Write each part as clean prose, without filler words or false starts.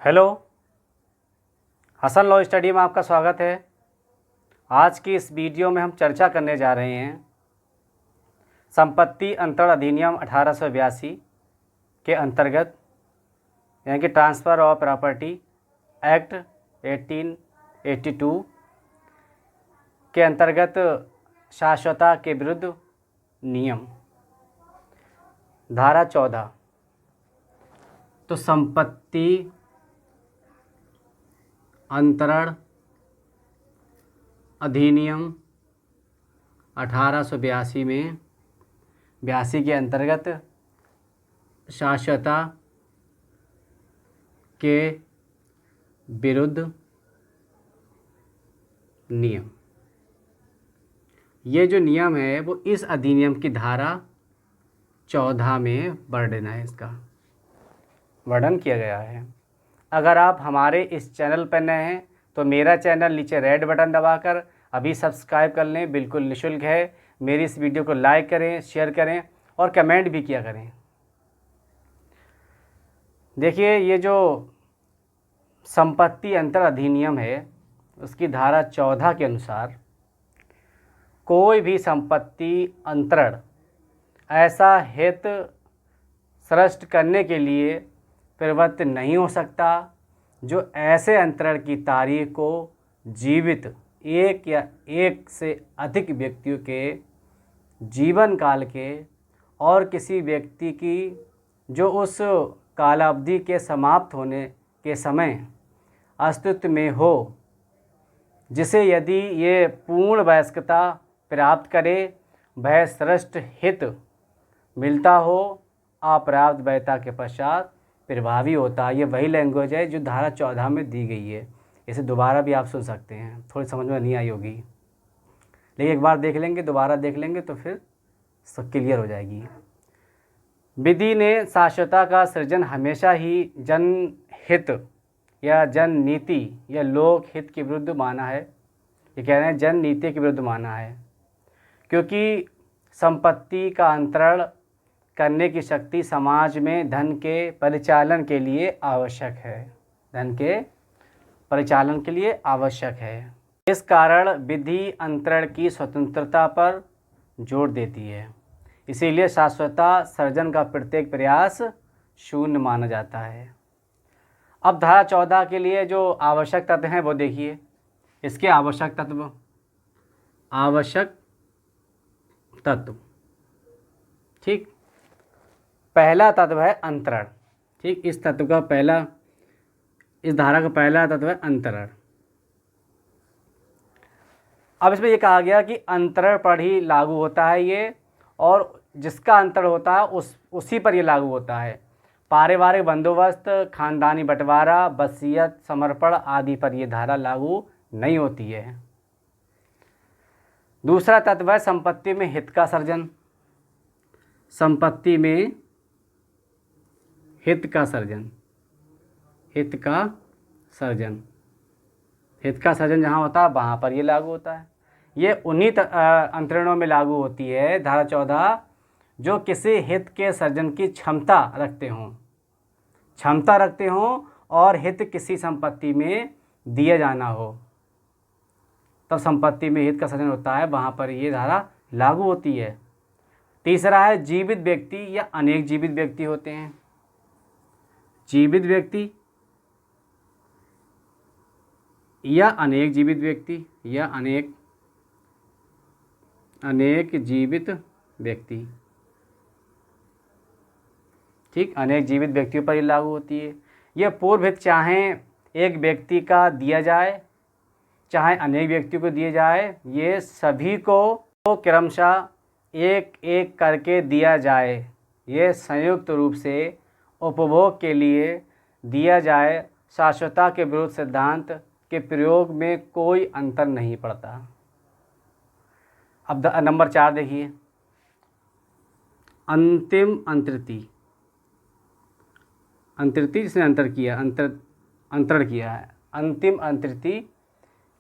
Hello, Hasan law study में आपका स्वागत है। आज की इस वीडियो में हम चर्चा करने जा रहे हैं संपत्ति अंतरण अधिनियम 1882 के अंतर्गत, यानी कि ट्रांसफ़र ऑफ प्रॉपर्टी एक्ट 1882 के अंतर्गत शाश्वता के विरुद्ध नियम। धारा 14। तो संपत्ति अंतरण अधिनियम 1882 में 82 के अंतर्गत शाश्वता के विरुद्ध नियम। ये जो नियम है वो इस अधिनियम की धारा 14 में वर्णन है, इसका वर्णन किया गया है। अगर आप हमारे इस चैनल पर नए हैं तो मेरा चैनल नीचे रेड बटन दबाकर अभी सब्सक्राइब कर लें, बिल्कुल निःशुल्क है। मेरी इस वीडियो को लाइक करें, शेयर करें और कमेंट भी किया करें। देखिए, ये जो संपत्ति अंतर अधिनियम है उसकी धारा 14 के अनुसार कोई भी संपत्ति अंतरण ऐसा हित सृष्ट करने के लिए प्रवृत्त नहीं हो सकता जो ऐसे अंतरण की तारीख को जीवित एक या एक से अधिक व्यक्तियों के जीवन काल के और किसी व्यक्ति की जो उस कालावधि के समाप्त होने के समय अस्तित्व में हो, जिसे यदि ये पूर्ण वयस्कता प्राप्त करे वह सृष्ट हित मिलता हो, अपर्याप्त वैधता के पश्चात प्रभावी होता है। ये वही लैंग्वेज है जो धारा 14 में दी गई है। इसे दोबारा भी आप सुन सकते हैं, थोड़ी समझ में नहीं आई होगी, लेकिन एक बार देख लेंगे, दोबारा देख लेंगे तो फिर सब क्लियर हो जाएगी। विधि ने शाश्वता का सृजन हमेशा ही जनहित या जन नीति या लोक हित के विरुद्ध माना है। ये कह रहे हैं जन नीति के विरुद्ध माना है, क्योंकि संपत्ति का अंतरण करने की शक्ति समाज में धन के परिचालन के लिए आवश्यक है। धन के परिचालन के लिए आवश्यक है। इस कारण विधि अंतरण की स्वतंत्रता पर जोर देती है। इसीलिए शाश्वता सर्जन का प्रत्येक प्रयास शून्य माना जाता है। अब धारा 14 के लिए जो आवश्यक तत्व हैं वो देखिए। इसके आवश्यक तत्व, ठीक। पहला तत्व है अंतरण, ठीक। इस धारा का पहला तत्व है अंतरण। अब इसमें ये कहा गया कि अंतरण पर ही लागू होता है ये, और जिसका अंतरण होता है उसी पर ये लागू होता है। पारिवारिक बंदोबस्त, खानदानी बंटवारा, वसीयत, समर्पण आदि पर ये धारा लागू नहीं होती है। दूसरा तत्व है संपत्ति में हित का सर्जन। संपत्ति में हित का सर्जन जहाँ होता है वहाँ पर ये लागू होता है। ये उन्हीं अंतरणों में लागू होती है धारा 14 जो किसी हित के सर्जन की क्षमता रखते हों और हित किसी संपत्ति में दिया जाना हो, तब संपत्ति में हित का सर्जन होता है, वहाँ पर ये धारा लागू होती है। तीसरा है जीवित व्यक्ति या अनेक जीवित व्यक्ति होते हैं। जीवित व्यक्ति या अनेक जीवित व्यक्ति या अनेक जीवित व्यक्ति, ठीक। अनेक जीवित व्यक्तियों पर ये लागू होती है। यह पूर्व हित चाहे एक व्यक्ति का दिया जाए चाहे अनेक व्यक्तियों को दिए जाए, ये सभी को क्रमशः एक एक करके दिया जाए। ये संयुक्त रूप से उपभोग के लिए दिया जाए। शाश्वता के विरुद्ध सिद्धांत के प्रयोग में कोई अंतर नहीं पड़ता। अब नंबर 4 देखिए, अंतिम अंतृति जिसने अंतरण किया है, अंतिम अंतृति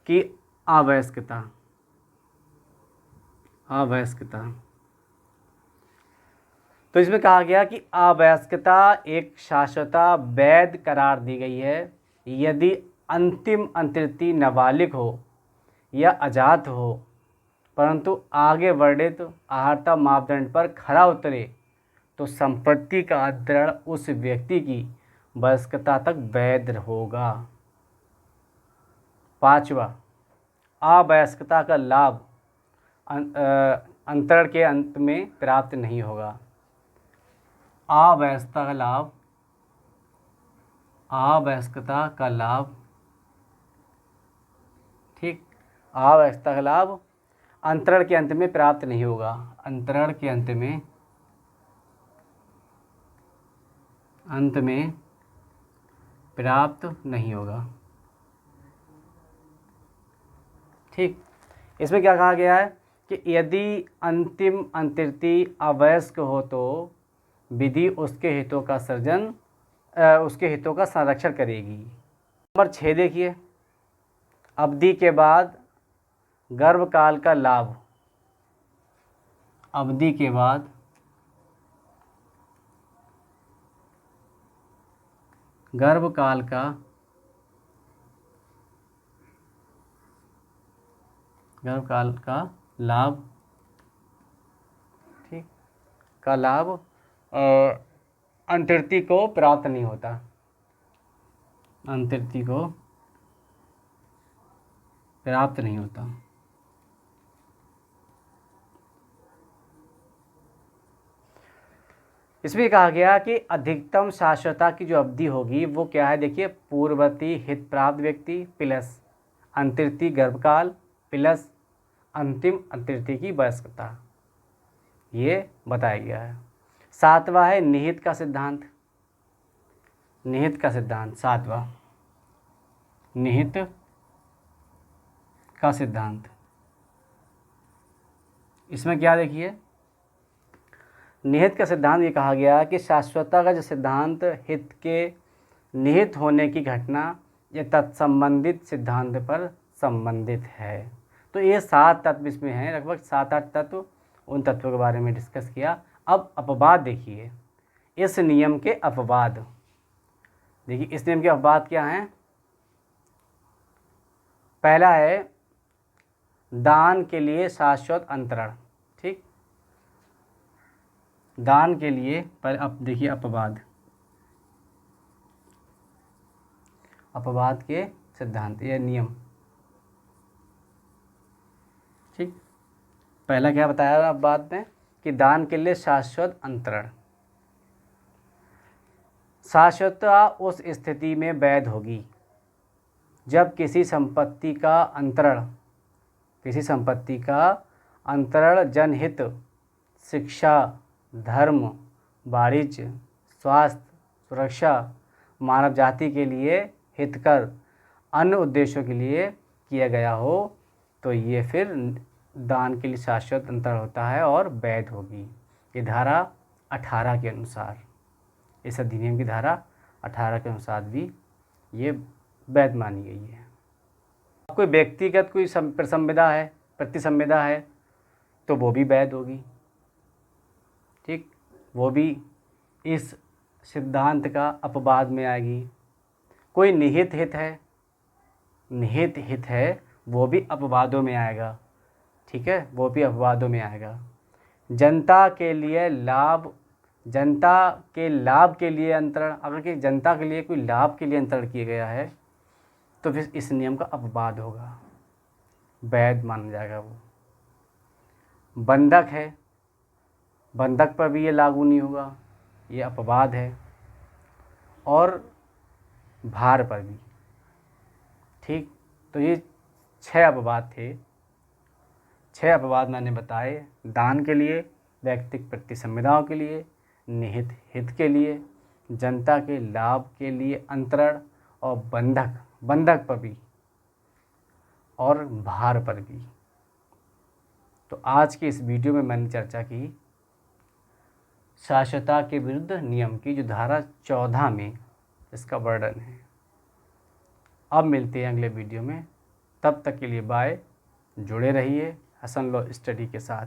की आवयस्कता। तो इसमें कहा गया कि अवयस्कता एक शाश्वता वैध करार दी गई है यदि अंतिम अंतर्ति नाबालिग हो या अजात हो, परंतु आगे वर्णित अहर्ता मापदंड पर खरा उतरे तो संपत्ति का अंतरण उस व्यक्ति की वयस्कता तक वैध होगा। 5वां, अवयस्कता का लाभ अंतरण के अंत में प्राप्त नहीं होगा। अवयस्कता का लाभ ठीक, अवयस्कता का लाभ अंतरण के अंत में प्राप्त नहीं होगा। अंतरण के अंत में प्राप्त नहीं होगा। ठीक, इसमें क्या कहा गया है कि यदि अंतिम अंतर्ति अवयस्क हो तो विधि उसके हितों का संरक्षण करेगी। नंबर 6 देखिए, अवधि के बाद गर्भकाल का लाभ। अवधि के बाद गर्भकाल का लाभ, ठीक, का लाभ अंतर्ति को प्राप्त नहीं होता। अंतर्ति को प्राप्त नहीं होता। इसमें कहा गया कि अधिकतम शाश्वता की जो अवधि होगी वो क्या है, देखिए, पूर्ववर्ती हित प्राप्त व्यक्ति प्लस अंतर्ति गर्भकाल प्लस अंतिम अंतर्ति की वयस्कता, ये बताया गया है। 7वां है निहित का सिद्धांत। निहित का सिद्धांत 7वां, निहित का सिद्धांत। इसमें क्या देखिए, निहित का सिद्धांत ये कहा गया कि शाश्वतता का जो सिद्धांत हित के निहित होने की घटना या तत्संबंधित सिद्धांत पर संबंधित है। तो ये 7 तत्व इसमें हैं, लगभग 7-8 तत्व, उन तत्वों के बारे में डिस्कस किया। अब अपवाद देखिए, इस नियम के अपवाद देखिए, इस नियम के अपवाद क्या हैं। पहला है दान के लिए शाश्वत अंतरण। ठीक, दान के लिए पर अब देखिए अपवाद के सिद्धांत, यह नियम। ठीक, पहला क्या बताया अपवाद में कि दान के लिए शाश्वत अंतरण। शाश्वतता उस स्थिति में वैध होगी जब किसी संपत्ति का अंतरण जनहित, शिक्षा, धर्म, वाणिज्य, स्वास्थ्य, सुरक्षा, मानव जाति के लिए हितकर अन्य उद्देश्यों के लिए किया गया हो, तो ये फिर दान के लिए शाश्वत अंतरण होता है और वैध होगी। ये धारा 18 के अनुसार, इस अधिनियम की धारा 18 के अनुसार भी ये वैध मानी गई है। कोई व्यक्तिगत कोई प्रतिसंविदा है तो वो भी वैध होगी। ठीक, वो भी इस सिद्धांत का अपवाद में आएगी। कोई निहित हित है वो भी अपवादों में आएगा। ठीक है, वो भी अपवादों में आएगा। जनता के लाभ के लिए अंतरण, अगर कि जनता के लिए कोई लाभ के लिए अंतरण किया गया है तो फिर इस नियम का अपवाद होगा, वैध माना जाएगा वो। बंधक है, बंधक पर भी ये लागू नहीं होगा, ये अपवाद है। और भार पर भी। ठीक, तो ये 6 अपवाद थे। 6 अपवाद मैंने बताए, दान के लिए, व्यक्तिगत प्रतिसंविदाओं के लिए, निहित हित के लिए, जनता के लाभ के लिए अंतरण, और बंधक पर भी और भार पर भी। तो आज के इस वीडियो में मैंने चर्चा की शाश्वतता के विरुद्ध नियम की, जो धारा 14 में इसका वर्णन है। अब मिलते हैं अगले वीडियो में, तब तक के लिए बाय। जुड़े रहिए हसन लॉ स्टडी के साथ।